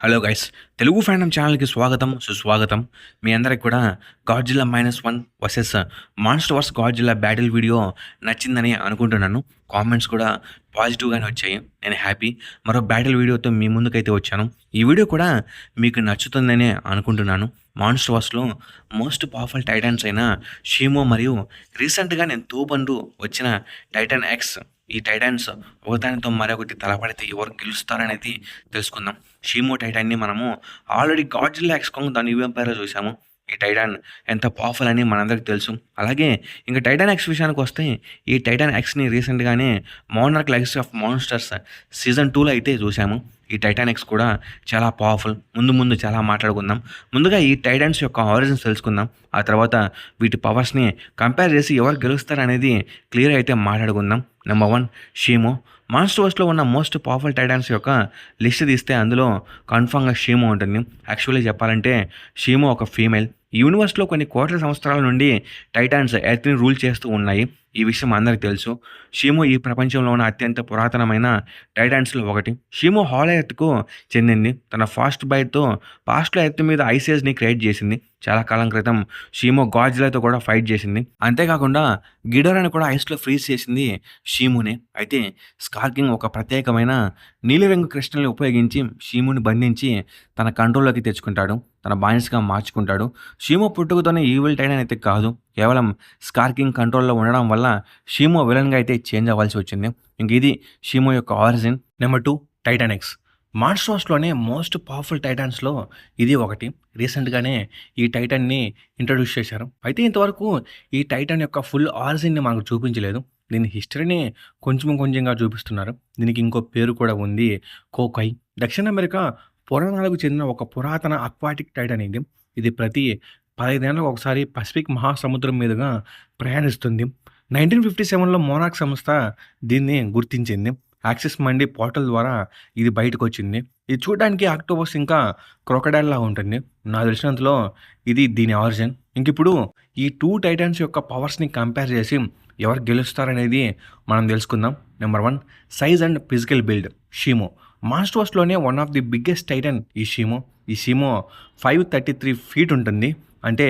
Hello guys, Telugu fandom ఛానల్‌కి స్వాగతం, సుస్వాగతం. మీ అందరికి కూడా Godzilla -1 versus Monsterverse Godzilla battle video నచ్చిందని అనుకుంటున్నాను. కామెంట్స్ కూడా పాజిటివ్‌గానే వచ్చాయి. నేను హ్యాపీ. మరో బ్యాటిల్ వీడియోతో మీ ముందుకైతే వచ్చాను. ఈ వీడియో కూడా మీకు నచ్చుతుందనే అనుకుంటున్నాను. మాన్స్టర్ వర్స్‌లో మోస్ట్ పవర్‌ఫుల్ టైటాన్స్ అయిన షీమో మరియు రీసెంట్‌గా నేను తోబండు వచ్చిన టైటాన్ ఎక్స్, ఈ టైటాన్స్ ఒకదానితో మరొకటి తలపడితే ఎవరు గెలుస్తారనేది తెలుసుకుందాం. షీమో టైటాన్‌ని మనము already Godzilla x Kong the new ఎంపైర్‌లో చూసాము. ఈ టైటాన్ ఎంత పవర్‌ఫుల్ అని మనందరికి తెలుసు. అలాగే ఇంక టైటాన్ ఎక్స్ విషయానికొస్తే ఈ టైటాన్ ఎక్స్‌ని రీసెంట్‌గానే monarch legacy of monsters season 2లో అయితే చూసాము. ఈ టైటాన్ ఎక్స్ కూడా చాలా పవర్‌ఫుల్. ముందు చాలా మాట్లాడుకుందాం. ముందుగా ఈ టైటాన్స్ యొక్క ఆరిజిన్స్ తెలుసుకుందాం. ఆ తర్వాత వీటి పవర్స్‌ని కంపేర్ చేసి ఎవరు గెలుస్తారనేది క్లియర్‌గా అయితే మాట్లాడుకుందాం. నెంబర్ 1 షీమో. మాన్స్టర్ వర్స్‌లో ఉన్న మోస్ట్ పవర్ఫుల్ టైటాన్స్ యొక్క లిస్ట్ తీస్తే అందులో కన్ఫర్మ్‌గా షీమో ఉంటుంది. యాక్చువల్లీ చెప్పాలంటే షీమో ఒక ఫీమేల్. ఈ యూనివర్స్‌లో కొన్ని కోట్ల సంవత్సరాల నుండి టైటాన్స్ ఎర్త్‌ని రూల్ చేస్తూ ఉన్నాయి. ఈ విషయం అందరికీ తెలుసు. షీమో ఈ ప్రపంచంలో ఉన్న అత్యంత పురాతనమైన టైటాన్స్‌లో ఒకటి. షీమో హాలో ఎర్త్‌కు చెందింది. తన ఫాస్ట్ బైట్‌తో పాస్ట్‌లో ఎర్త్ మీద ఐస్ ఏజ్‌ని క్రియేట్ చేసింది. చాలా కాలం క్రితం షీమో గాడ్జిల్లాతో కూడా ఫైట్ చేసింది. అంతేకాకుండా గిడోరాని కూడా ఐస్‌లో ఫ్రీజ్ చేసింది షీమోనే. అయితే స్కార్కింగ్ ఒక ప్రత్యేకమైన నీలిరంగు క్రిస్టల్‌ని ఉపయోగించి షీమోని బంధించి తన కంట్రోల్‌లోకి తెచ్చుకుంటాడు. తన బానిసగా మార్చుకుంటాడు. షీమో పుట్టుకతోనే ఈవిల్ టైటాన్ అయితే కాదు. కేవలం స్కార్కింగ్ కంట్రోల్‌లో ఉండడం వల్ల షీమో విలన్‌గా అయితే చేంజ్ అవ్వాల్సి వచ్చింది. ఇంక ఇది షీమో యొక్క origin. Number 2 titan x. Monster వర్స్‌లోనే మోస్ట్ పవర్ఫుల్ టైటాన్స్‌లో ఇది ఒకటి. రీసెంట్‌గానే ఈ టైటాన్‌ని ఇంట్రొడ్యూస్ చేశారు. అయితే ఇంతవరకు ఈ టైటాన్ యొక్క ఫుల్ ఆరిజిన్‌ని మనకు చూపించలేదు. దీని హిస్టరీని కొంచెంగా చూపిస్తున్నారు. దీనికి ఇంకో పేరు కూడా ఉంది, కోకై. దక్షిణ అమెరికా పురాణాలకు చెందిన ఒక పురాతన అక్వాటిక్ టైటాన్ ఇది. ఇది ప్రతి 15 ఏళ్లకు ఒకసారి పసిఫిక్ మహాసముద్రం మీదుగా ప్రయాణిస్తుంది. 1957లో మోనార్క్ సంస్థ దీన్ని గుర్తించింది. యాక్సిస్ మండి పోర్టల్ ద్వారా ఇది బయటకొచ్చింది. ఇది చూడడానికి ఆక్టోపస్ ఇంకా క్రొకడైల్‌లా ఉంటుంది. నాకు తెలిసినంతలో ఇది దీని ఆరిజిన్. ఇంకిప్పుడు ఈ 2 టైటాన్స్ యొక్క పవర్స్‌ని కంపేర్ చేసి ఎవరు గెలుస్తారనేది మనం తెలుసుకుందాం. Number 1 size and physical build. Shimo. Monster వర్స్‌లోనే one of the biggest titan ఈ షీమో. ఈ షీమో 533 ఫీట్ ఉంటుంది. అంటే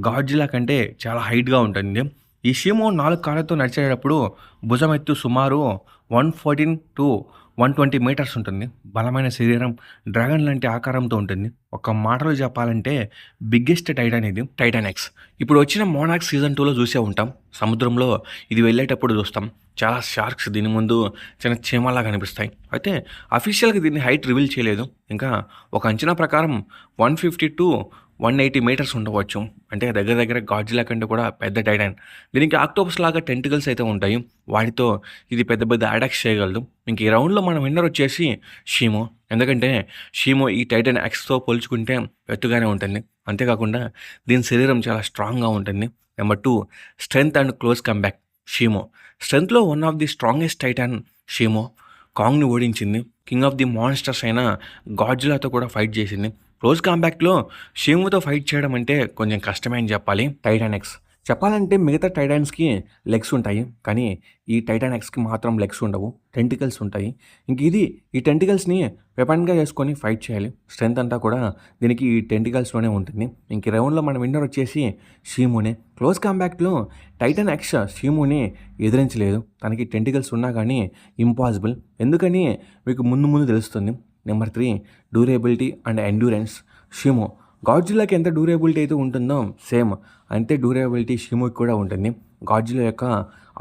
గాడ్జిల్లా కంటే చాలా హైట్‌గా ఉంటుంది. ఈ షీమో 4 కాళ్ళతో నడిచేటప్పుడు భుజం ఎత్తు సుమారు 114 to 120 మీటర్స్ ఉంటుంది. బలమైన శరీరం, డ్రాగన్ లాంటి ఆకారంతో ఉంటుంది. ఒక మాటలో చెప్పాలంటే బిగ్గెస్ట్ టైటాన్ ఇది, టైటాన్ ఎక్స్. ఇప్పుడు వచ్చిన మోనార్క్ సీజన్ 2లో చూసే ఉంటాం. సముద్రంలో ఇది వెళ్ళేటప్పుడు చూస్తాం. చాలా షార్క్స్ దీని ముందు చిన్న చీమలా కనిపిస్తాయి. అయితే అఫీషియల్గా దీన్ని హైట్ రివీల్ చేయలేదు. ఇంకా ఒక అంచనా ప్రకారం 150 to 180 మీటర్స్ ఉండవచ్చు. అంటే దగ్గర గాడ్జిల్లా కంటే కూడా పెద్ద టైటాన్. దీనికి ఆక్టోపస్ లాగా టెంటికల్స్ అయితే ఉంటాయి. వాటితో ఇది పెద్ద అటాక్స్ చేయగలదు. ఇంక ఈ రౌండ్లో మన విన్నర్ వచ్చేసి షీమో. ఎందుకంటే షీమో ఈ టైటాన్ ఎక్స్తో పోల్చుకుంటే ఎత్తుగానే ఉంటుంది. అంతేకాకుండా దీని శరీరం చాలా స్ట్రాంగ్గా ఉంటుంది. Number 2 strength and close combat. Shimo స్ట్రెంగ్త్లో one of the strongest titan Shimo. కాంగ్ని ఓడించింది. కింగ్ ఆఫ్ ది మాన్స్టర్స్ అయిన గాడ్జిల్లాతో కూడా ఫైట్ చేసింది. క్లోజ్ కాంబ్యాక్లో షీమోతో ఫైట్ చేయడం అంటే కొంచెం కష్టమే అని చెప్పాలి. టైటాన్ ఎక్స్ చెప్పాలంటే మిగతా టైటాన్స్కి లెగ్స్ ఉంటాయి, కానీ ఈ టైటాన్ ఎక్స్కి మాత్రం లెగ్స్ ఉండవు, టెంటికల్స్ ఉంటాయి. ఇంక ఇది ఈ టెంటికల్స్ని వెపన్గా చేసుకొని ఫైట్ చేయాలి. స్ట్రెంత్ అంతా కూడా దీనికి ఈ టెంటికల్స్లోనే ఉంటుంది. ఇంక ఈ రౌండ్లో మన విన్నర్ వచ్చేసి షీమోనే. క్లోజ్ కాంబ్యాక్ట్లో టైటాన్ ఎక్స్ షీమోని ఎదిరించలేదు. తనకి టెంటికల్స్ ఉన్నా కానీ ఇంపాసిబుల్. ఎందుకని మీకు ముందు తెలుస్తుంది. Number 3 durability and endurance. Shimo గాడ్జిల్లాకి ఎంత డ్యూరేబిలిటీ అయితే ఉంటుందో సేమ్ అంతే డ్యూరేబిలిటీ షీమోకి కూడా ఉంటుంది. గాడ్జిల్లా యొక్క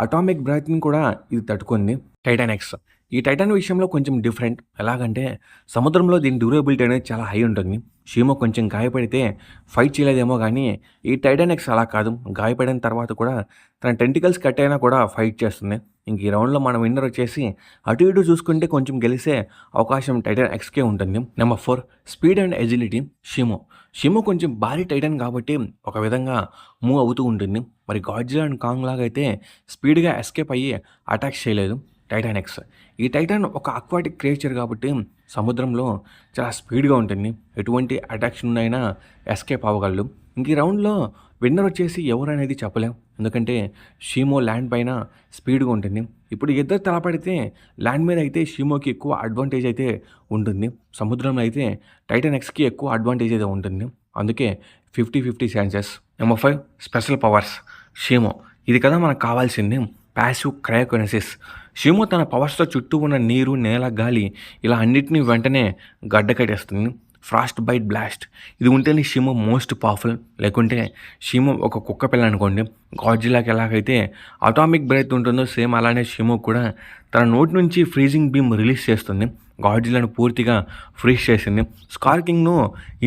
అటామిక్ బ్రెత్ని కూడా ఇది తట్టుకుంది. టైటాన్ ఎక్స్ ఈ టైటాన్ విషయంలో కొంచెం డిఫరెంట్. ఎలాగంటే సముద్రంలో దీని డ్యూరేబిలిటీ అనేది చాలా హై ఉంటుంది. షీమో కొంచెం గాయపడితే ఫైట్ చేయలేదేమో, కానీ ఈ టైటాన్ ఎక్స్ అలా కాదు. గాయపడిన తర్వాత కూడా తన టెంటికల్స్ కట్ అయినా కూడా ఫైట్ చేస్తుంది. ఇంక ఈ రౌండ్లో మన విన్నర్ వచ్చేసి అటు ఇటు చూసుకుంటే కొంచెం గెలిసే అవకాశం టైటాన్ ఎక్స్కే ఉంటుంది. Number 4 speed and agility. Shimo కొంచెం భారీ టైటాన్ కాబట్టి ఒక విధంగా మూవ్ అవుతూ ఉంటుంది. మరి గాడ్జిల్లా అండ్ కాంగ్ లాగా అయితే స్పీడ్గా ఎస్కేప్ అయ్యి అటాక్స్ చేయలేదు టైటాన్ ఎక్స్. ఈ టైటాన్ ఒక అక్వాటిక్ క్రియేచర్ కాబట్టి సముద్రంలో చాలా స్పీడ్గా ఉంటుంది. ఎటువంటి అటాక్షన్ అయినా ఎస్కేప్ అవ్వగలడు. ఇంక ఈ రౌండ్లో విన్నర్ వచ్చేసి ఎవరు అనేది చెప్పలేం. ఎందుకంటే షీమో ల్యాండ్ పైన స్పీడ్‌గా ఉంటుంది. ఇప్పుడు ఇద్దరు తలపడితే ల్యాండ్ మీద అయితే షీమోకి ఎక్కువ అడ్వాంటేజ్ అయితే ఉంటుంది. సముద్రంలో అయితే టైటాన్ ఎక్స్‌కి ఎక్కువ అడ్వాంటేజ్ అయితే ఉంటుంది. అందుకే 50-50 chances. Number 5 special powers Shimo. ఇది కదా మనకు కావాల్సింది. ప్యాసివ్ క్రయోకినెసిస్. షీమో తన పవర్స్‌తో చుట్టూ ఉన్న నీరు, నేల, గాలి ఇలా అన్నిటిని వెంటనే గడ్డకట్టేస్తుంది. Frost byte blast. ఇది ఉంటేనే షీమో మోస్ట్ పవర్ఫుల్. లేకుంటే షీమో ఒక కుక్క పిల్ల అనుకోండి. గాడ్జిల్లాకి ఎలాగైతే అటామిక్ బ్రెత్ ఉంటుందో సేమ్ అలానే షీమో కూడా తన నోటి నుంచి ఫ్రీజింగ్ బీమ్ రిలీజ్ చేస్తుంది. గాడ్జిల్లాను పూర్తిగా ఫ్రీజ్ చేసింది. స్కార్ కింగ్‌ను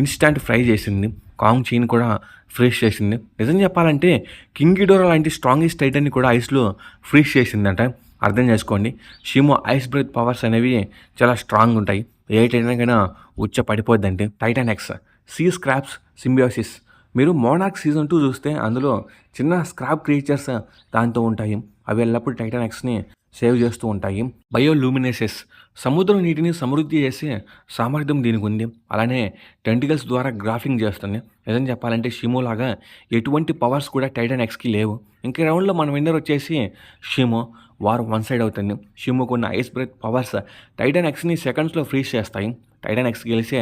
ఇన్‌స్టాంట్ ఫ్రై చేసింది. కాంగ్ చీన్ కూడా ఫ్రీజ్ చేసింది. నిజం చెప్పాలంటే కింగ్ గిడోరా లాంటి స్ట్రాంగెస్ట్ టైటన్‌ని కూడా ఐస్‌లో ఫ్రీజ్ చేసిందంట. అర్థం చేసుకోండి. షీమో ఐస్ బ్రెత్ పవర్స్ అనేవి చాలా స్ట్రాంగ్ ఉంటాయి. ఏ టైటాన్‌కైనా ఉచ్చ పడిపోద్దంటే. Titan x sea scraps symbiosis. మీరు మోనార్క్ సీజన్ 2 చూస్తే అందులో చిన్న స్క్రాప్ క్రియేచర్స్ దాంతో ఉంటాయి. అవి ఎల్లప్పుడూ టైటాన్ ఎక్స్‌ని సేవ్ చేస్తూ ఉంటాయి. బయోలూమినెసెస్. సముద్రం నీటిని సమృద్ధి చేసే సామర్థ్యం దీనికి ఉంది. అలానే టెంటికల్స్ ద్వారా గ్రాఫింగ్ చేస్తుంది. నిజం చెప్పాలంటే షీమో లాగా ఎటువంటి పవర్స్ కూడా టైటాన్ ఎక్స్‌కి లేవు. ఇంక ఈ రౌండ్‌లో మన విన్నర్ వచ్చేసి షీమో. వార్ వన్ సైడ్ అవుతుంది. షీమోకు ఉన్న ఐస్ బ్రెత్ పవర్స్ టైటాన్ ఎక్స్‌ని సెకండ్స్‌లో ఫ్రీజ్ చేస్తాయి. టైటాన్ ఎక్స్ గెలిచే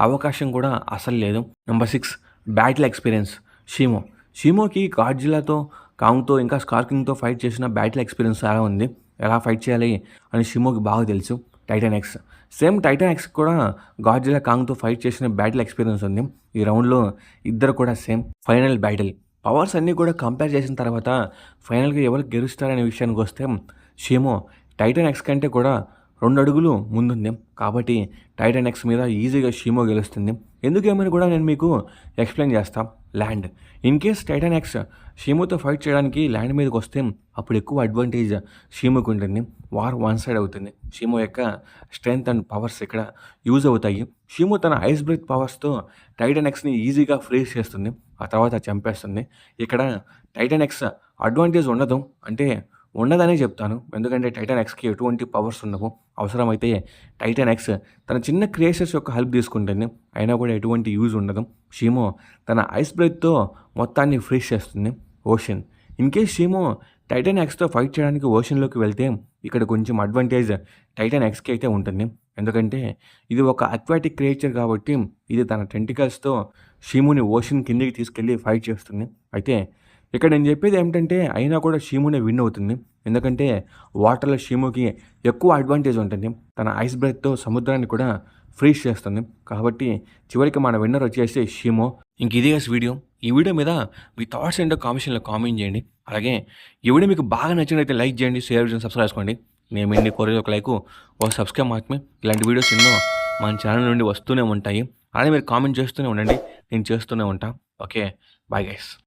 అవకాశం కూడా అసలు లేదు. Number 6 battle experience Shimo. షీమోకి గాడ్జిల్లాతో, కాంగ్‌తో ఇంకా స్కార్ కింగ్‌తో ఫైట్ చేసిన బ్యాటిల్ ఎక్స్పీరియన్స్ చాలా ఉంది. ఎలా ఫైట్ చేయాలి అని షీమోకి బాగా తెలుసు. Titan x same titan x కూడా గాడ్జిల్లా, కాంగ్‌తో ఫైట్ చేసిన బ్యాటిల్ ఎక్స్పీరియన్స్ ఉంది. ఈ రౌండ్లో ఇద్దరు కూడా సేమ్ ఫైనల్ బ్యాటిల్. పవర్స్ అన్నీ కూడా కంపేర్ చేసిన తర్వాత ఫైనల్గా ఎవరు గెలుస్తారనే విషయానికి వస్తే షీమో టైటాన్ ఎక్స్ కంటే కూడా 2 అడుగులు ముందుంది. కాబట్టి టైటాన్ ఎక్స్ మీద ఈజీగా షీమో గెలుస్తుంది. ఎందుకేమని కూడా నేను మీకు ఎక్స్ప్లెయిన్ చేస్తా. Land. In case titan x షీమోతో ఫైట్ చేయడానికి ల్యాండ్ మీదకి వస్తే అప్పుడు ఎక్కువ అడ్వాంటేజ్ షీమోకి ఉంటుంది. వార్ వన్ సైడ్ అవుతుంది. షీమో యొక్క స్ట్రెంగ్త్ అండ్ పవర్స్ ఇక్కడ యూజ్ అవుతాయి. షీమో తన ఐస్ బ్రెత్ పవర్స్తో టైటాన్ ఎక్స్ని ఈజీగా ఫ్రీజ్ చేస్తుంది. ఆ తర్వాత చంపేస్తుంది. ఇక్కడ టైటాన్ ఎక్స్ అడ్వాంటేజ్ ఉండదు. అంటే ఉండదనే చెప్తాను. ఎందుకంటే టైటాన్ ఎక్స్‌కి ఎటువంటి పవర్స్ ఉండవు. అవసరమైతే టైటాన్ ఎక్స్ తన చిన్న క్రియేచర్స్ యొక్క హెల్ప్ తీసుకుంటుంది. అయినా కూడా ఎటువంటి యూజ్ ఉండదు. షీమో తన ఐస్ బ్రెత్‌తో మొత్తాన్ని ఫ్రీజ్ చేస్తుంది. Ocean. In case Shimo titan ఎక్స్‌తో ఫైట్ చేయడానికి ఓషన్‌లోకి వెళ్తే ఇక్కడ కొంచెం అడ్వాంటేజ్ టైటాన్ ఎక్స్‌కి అయితే ఉంటుంది. ఎందుకంటే ఇది ఒక అక్వాటిక్ క్రియేచర్ కాబట్టి ఇది తన టెంటికల్స్‌తో షీమోని ఓషన్ కిందకి తీసుకెళ్ళి ఫైట్ చేస్తుంది. అయితే ఇక్కడ నేను చెప్పేది ఏమిటంటే అయినా కూడా షీమోనే విన్ అవుతుంది. ఎందుకంటే వాటర్‌లో షీమోకి ఎక్కువ అడ్వాంటేజ్ ఉంటుంది. తన ఐస్ బ్రెత్‌తో సముద్రాన్ని కూడా ఫ్రీజ్ చేస్తుంది. కాబట్టి చివరికి మన విన్నర్ వచ్చేసి షీమో. ఇంక ఇదే వీడియో. ఈ వీడియో మీద మీ థాట్స్ ఏంటో కామెంట్స్‌లో కామెంట్ చేయండి. అలాగే ఈ వీడియో మీకు బాగా నచ్చినట్లయితే లైక్ చేయండి, షేర్ చేయండి, సబ్స్క్రైబ్ చేసుకోండి. నేను ఎన్ని కోరేది ఒక లైక్, ఒక సబ్స్క్రైబ్ మాత్రమే. ఇలాంటి వీడియోస్ ఎన్నో మన ఛానల్ నుండి వస్తూనే ఉంటాయి. అలాగే మీరు కామెంట్ చేస్తూనే ఉండండి. నేను చేస్తూనే ఉంటా. ఓకే. Bye guys.